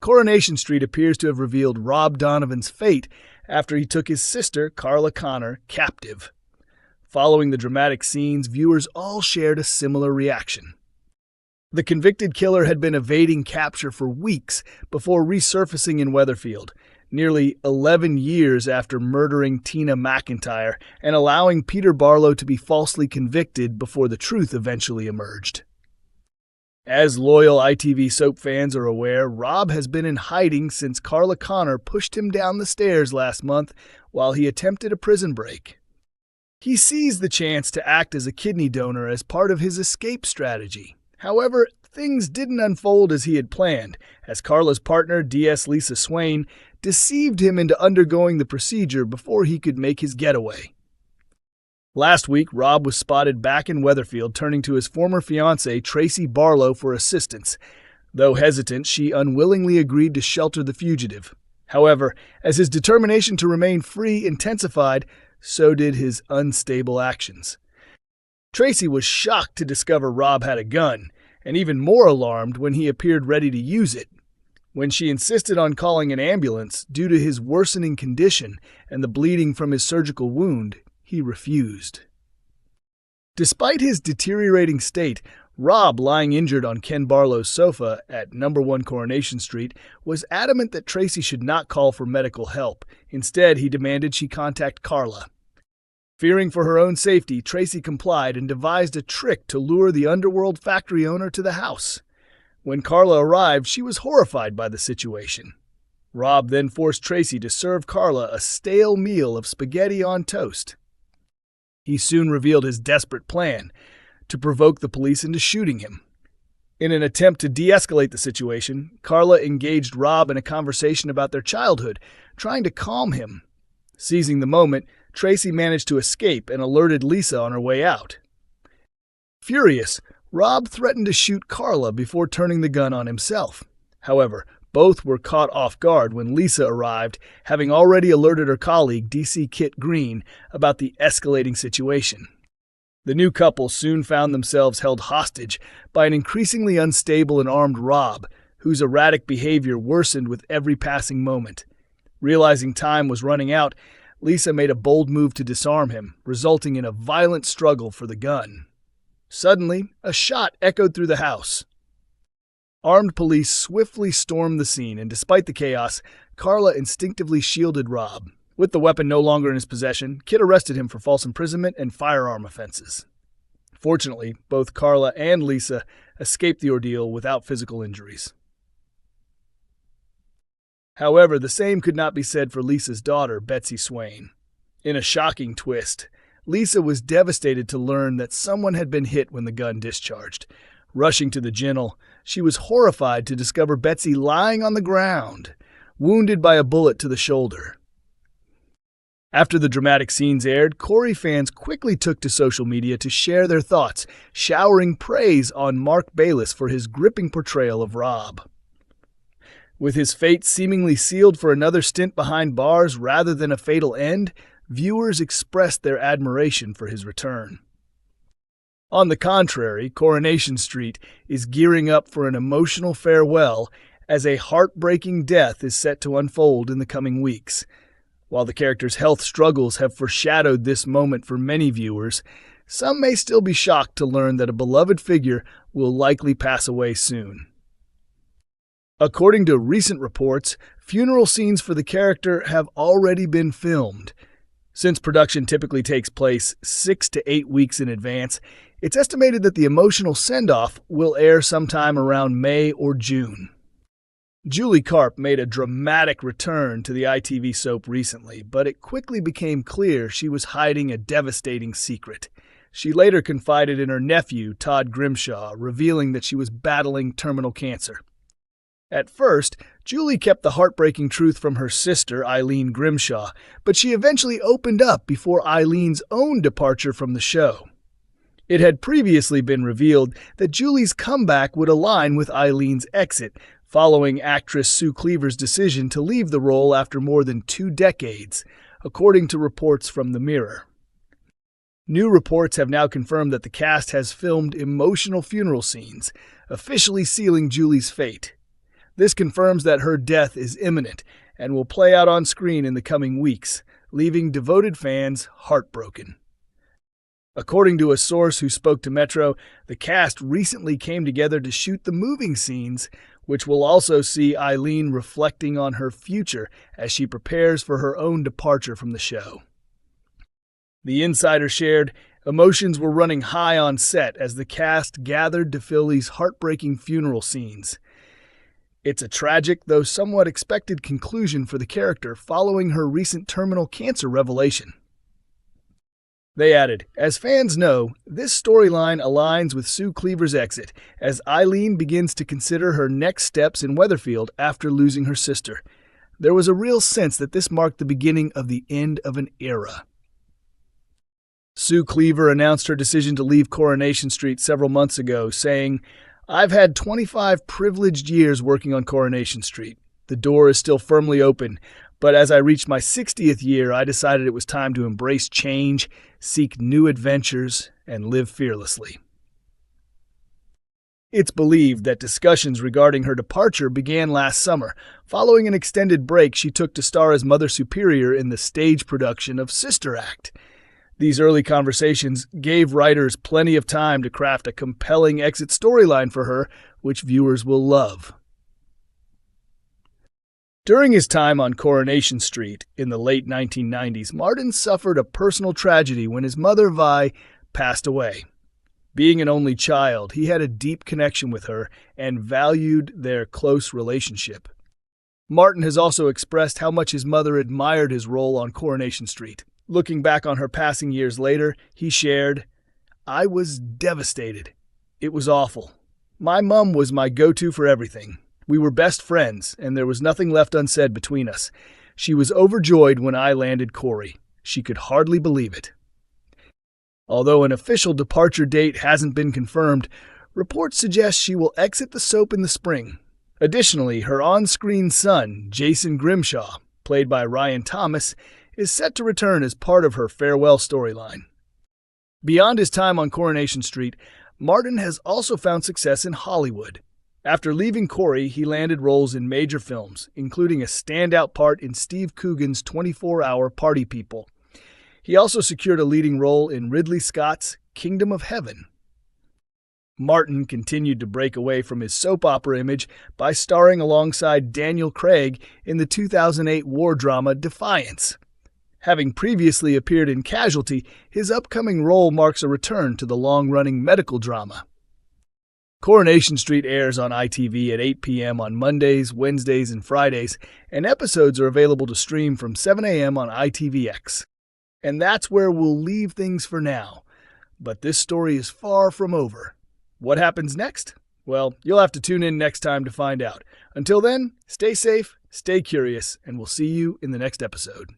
Coronation Street appears to have revealed Rob Donovan's fate after he took his sister, Carla Connor, captive. Following the dramatic scenes, viewers all shared a similar reaction. The convicted killer had been evading capture for weeks before resurfacing in Weatherfield, nearly 11 years after murdering Tina McIntyre and allowing Peter Barlow to be falsely convicted before the truth eventually emerged. As loyal ITV soap fans are aware, Rob has been in hiding since Carla Connor pushed him down the stairs last month while he attempted a prison break. He seized the chance to act as a kidney donor as part of his escape strategy. However, things didn't unfold as he had planned, as Carla's partner, DS Lisa Swain, deceived him into undergoing the procedure before he could make his getaway. Last week, Rob was spotted back in Weatherfield turning to his former fiancée, Tracy Barlow, for assistance. Though hesitant, she unwillingly agreed to shelter the fugitive. However, as his determination to remain free intensified, so did his unstable actions. Tracy was shocked to discover Rob had a gun, and even more alarmed when he appeared ready to use it. When she insisted on calling an ambulance due to his worsening condition and the bleeding from his surgical wound, he refused. Despite his deteriorating state, Rob, lying injured on Ken Barlow's sofa at No. 1 Coronation Street, was adamant that Tracy should not call for medical help. Instead, he demanded she contact Carla. Fearing for her own safety, Tracy complied and devised a trick to lure the underworld factory owner to the house. When Carla arrived, she was horrified by the situation. Rob then forced Tracy to serve Carla a stale meal of spaghetti on toast. He soon revealed his desperate plan, to provoke the police into shooting him. In an attempt to de-escalate the situation, Carla engaged Rob in a conversation about their childhood, trying to calm him. Seizing the moment, Tracy managed to escape and alerted Lisa on her way out. Furious, Rob threatened to shoot Carla before turning the gun on himself. However, both were caught off guard when Lisa arrived, having already alerted her colleague, DC Kit Green, about the escalating situation. The new couple soon found themselves held hostage by an increasingly unstable and armed Rob, whose erratic behavior worsened with every passing moment. Realizing time was running out, Lisa made a bold move to disarm him, resulting in a violent struggle for the gun. Suddenly, a shot echoed through the house. Armed police swiftly stormed the scene, and despite the chaos, Carla instinctively shielded Rob. With the weapon no longer in his possession, Kit arrested him for false imprisonment and firearm offenses. Fortunately, both Carla and Lisa escaped the ordeal without physical injuries. However, the same could not be said for Lisa's daughter, Betsy Swain. In a shocking twist, Lisa was devastated to learn that someone had been hit when the gun discharged. Rushing to the ginnel, she was horrified to discover Betsy lying on the ground, wounded by a bullet to the shoulder. After the dramatic scenes aired, Corrie fans quickly took to social media to share their thoughts, showering praise on Mark Bayless for his gripping portrayal of Rob. With his fate seemingly sealed for another stint behind bars rather than a fatal end, viewers expressed their admiration for his return. On the contrary, Coronation Street is gearing up for an emotional farewell as a heartbreaking death is set to unfold in the coming weeks. While the character's health struggles have foreshadowed this moment for many viewers, some may still be shocked to learn that a beloved figure will likely pass away soon. According to recent reports, funeral scenes for the character have already been filmed. Since production typically takes place 6 to 8 weeks in advance, it's estimated that the emotional send-off will air sometime around May or June. Julie Carp made a dramatic return to the ITV soap recently, but it quickly became clear she was hiding a devastating secret. She later confided in her nephew, Todd Grimshaw, revealing that she was battling terminal cancer. At first, Julie kept the heartbreaking truth from her sister, Eileen Grimshaw, but she eventually opened up before Eileen's own departure from the show. It had previously been revealed that Julie's comeback would align with Eileen's exit, following actress Sue Cleaver's decision to leave the role after more than 2 decades, according to reports from The Mirror. New reports have now confirmed that the cast has filmed emotional funeral scenes, officially sealing Julie's fate. This confirms that her death is imminent and will play out on screen in the coming weeks, leaving devoted fans heartbroken. According to a source who spoke to Metro, the cast recently came together to shoot the moving scenes, which will also see Eileen reflecting on her future as she prepares for her own departure from the show. The insider shared, emotions were running high on set as the cast gathered to fill these heartbreaking funeral scenes. It's a tragic, though somewhat expected conclusion for the character following her recent terminal cancer revelation. They added, as fans know, this storyline aligns with Sue Cleaver's exit as Eileen begins to consider her next steps in Weatherfield after losing her sister. There was a real sense that this marked the beginning of the end of an era. Sue Cleaver announced her decision to leave Coronation Street several months ago, saying, I've had 25 privileged years working on Coronation Street. The door is still firmly open, but as I reached my 60th year, I decided it was time to embrace change, seek new adventures, and live fearlessly. It's believed that discussions regarding her departure began last summer, following an extended break she took to star as Mother Superior in the stage production of Sister Act. These early conversations gave writers plenty of time to craft a compelling exit storyline for her, which viewers will love. During his time on Coronation Street in the late 1990s, Martin suffered a personal tragedy when his mother, Vi, passed away. Being an only child, he had a deep connection with her and valued their close relationship. Martin has also expressed how much his mother admired his role on Coronation Street. Looking back on her passing years later, he shared, I was devastated. It was awful. My mom was my go-to for everything. We were best friends, and there was nothing left unsaid between us. She was overjoyed when I landed Corrie. She could hardly believe it. Although an official departure date hasn't been confirmed, reports suggest she will exit the soap in the spring. Additionally, her on-screen son, Jason Grimshaw, played by Ryan Thomas, is set to return as part of her farewell storyline. Beyond his time on Coronation Street, Martin has also found success in Hollywood. After leaving Corrie, he landed roles in major films, including a standout part in Steve Coogan's 24-Hour Party People. He also secured a leading role in Ridley Scott's Kingdom of Heaven. Martin continued to break away from his soap opera image by starring alongside Daniel Craig in the 2008 war drama Defiance. Having previously appeared in Casualty, his upcoming role marks a return to the long-running medical drama. Coronation Street airs on ITV at 8 p.m. on Mondays, Wednesdays, and Fridays, and episodes are available to stream from 7 a.m. on ITVX. And that's where we'll leave things for now. But this story is far from over. What happens next? Well, you'll have to tune in next time to find out. Until then, stay safe, stay curious, and we'll see you in the next episode.